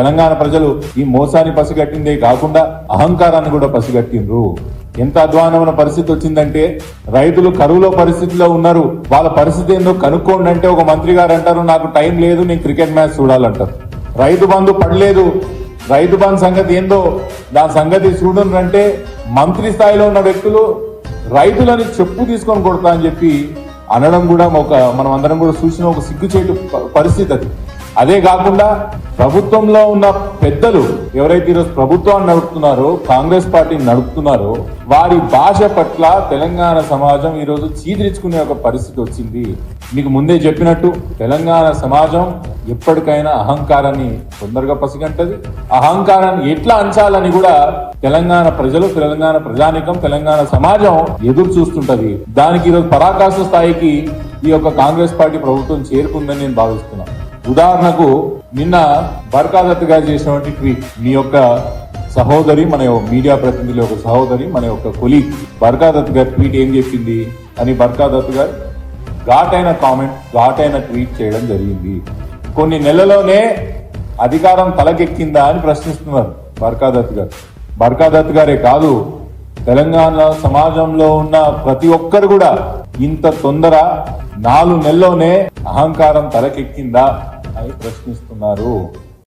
తెలంగాణ ప్రజలు ఈ మోసాన్ని పసిగట్టిందే కాకుండా అహంకారాన్ని కూడా పసిగట్టిండ్రు. ఎంత అధ్వానమైన పరిస్థితి వచ్చిందంటే రైతులు కరువులో పరిస్థితిలో ఉన్నారు. వాళ్ళ పరిస్థితి ఏందో కనుక్కోండి అంటే ఒక మంత్రి గారు అంటారు నాకు టైం లేదు, నేను క్రికెట్ మ్యాచ్ చూడాలంటారు. రైతు బంధు పడలేదు, రైతు బంధు సంగతి ఏందో దాని సంగతి చూడండి మంత్రి స్థాయిలో ఉన్న వ్యక్తులు రైతులని చెప్పు తీసుకొని కొడతా అని చెప్పి అనడం కూడా మనం అందరం కూడా చూసిన ఒక సిగ్గుచేటు పరిస్థితి అది. అదే కాకుండా ప్రభుత్వంలో ఉన్న పెద్దలు ఎవరైతే ఈరోజు ప్రభుత్వాన్ని నడుపుతున్నారో, కాంగ్రెస్ పార్టీని నడుపుతున్నారో, వారి భాష పట్ల తెలంగాణ సమాజం ఈరోజు చీదరించుకునే ఒక పరిస్థితి వచ్చింది. మీకు ముందే చెప్పినట్టు తెలంగాణ సమాజం ఎప్పటికైనా అహంకారాన్ని తొందరగా పసిగంటది. అహంకారాన్ని ఎట్లా అంచాలని కూడా తెలంగాణ ప్రజలు, తెలంగాణ ప్రజానికం, తెలంగాణ సమాజం ఎదురు చూస్తుంటది. దానికి ఈరోజు పరాకాష్ఠ స్థాయికి ఈ యొక్క కాంగ్రెస్ పార్టీ ప్రభుత్వం చేరుకుందని నేను భావిస్తున్నాను. ఉదాహరణకు నిన్న బర్కాదత్ గారు చేసినటువంటి ట్వీట్, మీ యొక్క సహోదరి, మన మీడియా ప్రతినిధుల యొక్క సహోదరి, మన యొక్క కొలీగ్ బర్కాదత్ గారు ట్వీట్ ఏం చెప్పింది అని బర్కాదత్ గారు ఘాటైన కామెంట్, ఘాటైన ట్వీట్ చేయడం జరిగింది. కొన్ని నెలలోనే అధికారం తలకెక్కిందా అని ప్రశ్నిస్తున్నారు బర్కాదత్ గారు. బర్కాదత్ గారే కాదు, తెలంగాణ సమాజంలో ఉన్న ప్రతి ఒక్కరు కూడా ఇంత తొందర 4 నెలల్లోనే అహంకారం తలకెక్కిందా అని ప్రశ్నిస్తున్నారు.